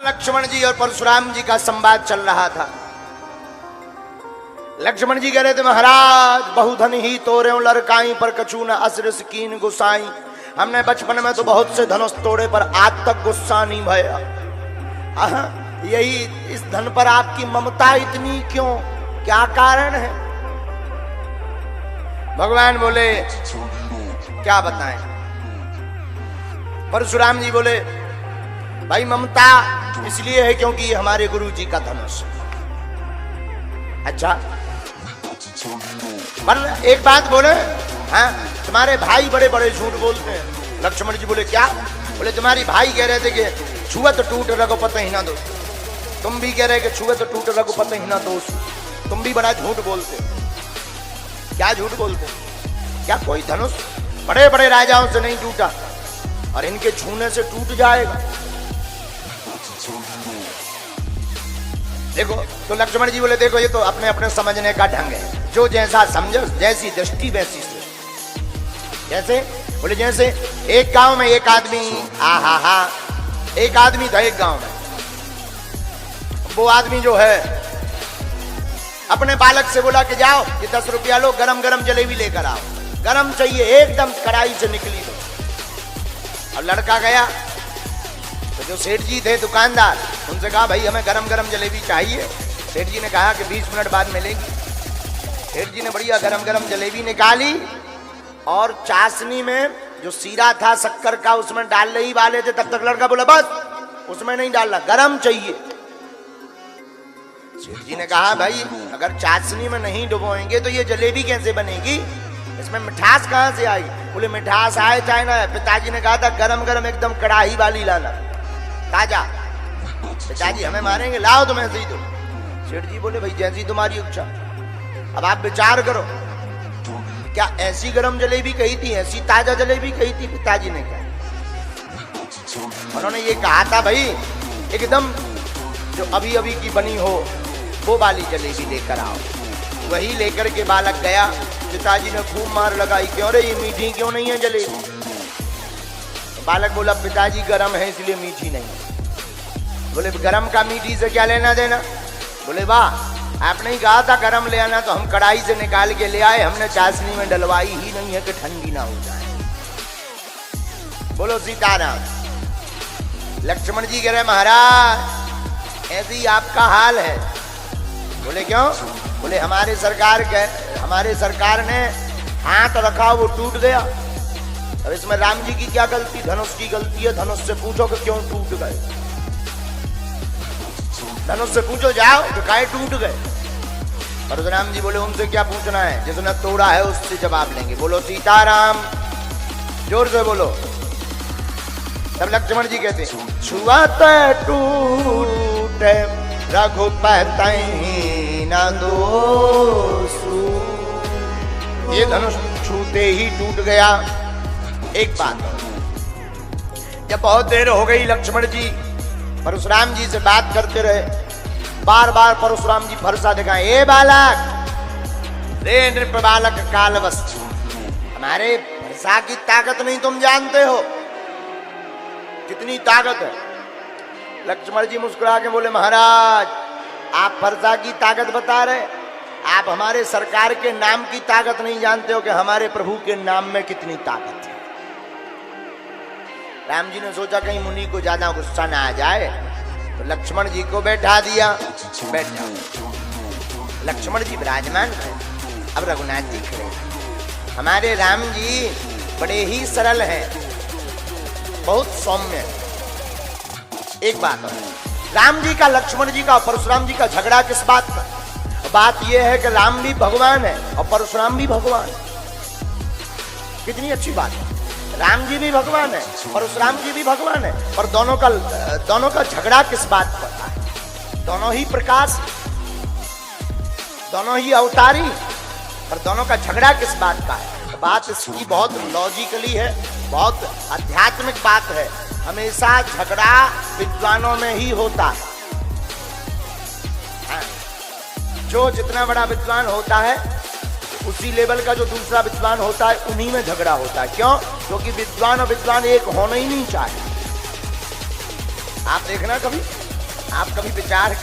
लक्ष्मण जी और परशुराम जी का संवाद चल रहा था। लक्ष्मण जी कह रहे थे, महाराज बहुधन ही तोरे लड़काई पर कछु न असरस कीन गुसाई। हमने बचपन में तो बहुत से धनुष तोड़े पर आज तक गुस्सा नहीं भया। यही इस धन पर आपकी ममता इतनी क्यों, क्या कारण है? भगवान बोले क्या बताएं। परशुराम जी बोले भाई ममता इसलिए है क्योंकि ये हमारे गुरु जी का धनुष। अच्छा पर एक बात बोले, हाँ तुम्हारे भाई बड़े बड़े झूठ बोलते हैं। लक्ष्मण जी बोले क्या? बोले तुम्हारी भाई कह रहे थे कि छुआ तो टूट रघुपति ही ना दो। तुम भी कह रहे कि छुआ तो टूट रघुपति ही ना दोष। तुम भी बड़ा झूठ बोलते। क्या झूठ बोलते? क्या कोई धनुष बड़े बड़े राजाओं से नहीं टूटा और इनके छूने से टूट जाएगा? देखो तो लक्ष्मण जी बोले देखो ये तो अपने अपने समझने का ढंग है, जो जैसा समझो, जैसी दृष्टि वैसी सोच। जैसे बोले जैसे एक गांव में एक आदमी, एक आदमी था एक गांव में। वो आदमी जो है अपने बालक से बोला कि जाओ ये 10 रुपया लो, गरम गरम जलेबी लेकर आओ, गरम चाहिए एकदम कढ़ाई से निकली हो। अब लड़का गया तो जो सेठ जी थे दुकानदार, उनसे कहा भाई हमें गरम गरम जलेबी चाहिए। सेठ जी ने कहा कि 20 मिनट बाद मिलेगी। सेठ जी ने बढ़िया गरम गरम जलेबी निकाली और चाशनी में जो सीरा था शक्कर का उसमें डालने ही वाले थे, तब तक लड़का बोला बस उसमें नहीं डालना, गरम चाहिए। सेठ जी ने कहा भाई अगर चाशनी में नहीं डुबोएंगे तो ये जलेबी कैसे बनेगी, इसमें मिठास कहां से आई? बोले मिठास आए चाहे ना। पिताजी ने कहा था गरम गरम एकदम कड़ाही वाली लाना, ताजा। पिताजी हमें मारेंगे, लाओ तुम ऐसे ही दो। सेठ जी बोले भाई जैसी तुम्हारी इच्छा, अब आप विचार करो, क्या ऐसी गरम जलेबी कही थी, ऐसी ताजा जलेबी कही थी? पिताजी ने कहा, उन्होंने ये कहा था भाई एकदम जो अभी अभी की बनी हो वो वाली जलेबी लेकर आओ। वही लेकर के बालक गया। पिताजी ने खूब मार लगाई, क्यों रे ये मीठी क्यों नहीं है जलेबी? बालक बोला पिताजी गरम है इसलिए मीठी नहीं। बोले गरम का मीठी से क्या लेना देना? बोले वाह आपने ही कहा था गरम ले आना, तो हम कढ़ाई से निकाल के ले आए, हमने चाशनी में डलवाई ही नहीं है कि ठंडी ना हो जाए। बोलो सीताराम। लक्ष्मण जी कह रहे महाराज ऐसे ही आपका हाल है। बोले क्यों? बोले हमारे सरकार ने हाथ रखा वो टूट गया। अब इसमें राम जी की क्या गलती? धनुष की गलती है। धनुष से पूछो कि क्यों टूट गए, धनुष से पूछो जाओ तो काहे टूट गए। परशुराम जी बोले उनसे क्या पूछना है, जिसने तोड़ा है उससे जवाब लेंगे। बोलो सीताराम, जोर से बोलो। तब लक्ष्मण जी कहते छुआ टूटे रघुपति न दोषु। ये धनुष छूते ही टूट गया। एक बात, जब बहुत देर हो गई लक्ष्मण जी परशुराम जी से बात करते रहे, बार बार परशुराम जी फरसा दिखाए, ए बालक रे नृप बालक कालवश, हमारे फरसा की ताकत नहीं तुम जानते हो, कितनी ताकत है। लक्ष्मण जी मुस्कुरा के बोले महाराज आप फरसा की ताकत बता रहे, आप हमारे सरकार के नाम की ताकत नहीं जानते हो कि हमारे प्रभु के नाम में कितनी ताकत है। राम जी ने सोचा कहीं मुनि को ज्यादा गुस्सा ना आ जाए, तो लक्ष्मण जी को बैठा दिया। बैठ जाओ। लक्ष्मण जी विराजमान है। अब रघुनाथ जी खड़े। हमारे राम जी बड़े ही सरल हैं, बहुत सौम्य। एक बात है, राम जी का, लक्ष्मण जी का और परशुराम जी का झगड़ा किस बात पर? बात यह है कि राम भी भगवान है और परशुराम भी भगवान है। कितनी अच्छी बात है। राम जी भी भगवान है, परशुराम जी भी भगवान है, और दोनों का झगड़ा किस बात पर है? दोनों ही प्रकाश, दोनों ही अवतारी, और दोनों का झगड़ा किस बात का है? बात इसकी बहुत लॉजिकली है, बहुत आध्यात्मिक बात है। हमेशा झगड़ा विद्वानों में ही होता है। जो जितना बड़ा विद्वान होता है उसी लेवल का जो दूसरा विद्वान होता है उन्हीं में झगड़ा होता है। क्यों? क्योंकि विद्वान और विद्वान एक होना ही नहीं चाहिए। आप देखना कभी आप कभी विचार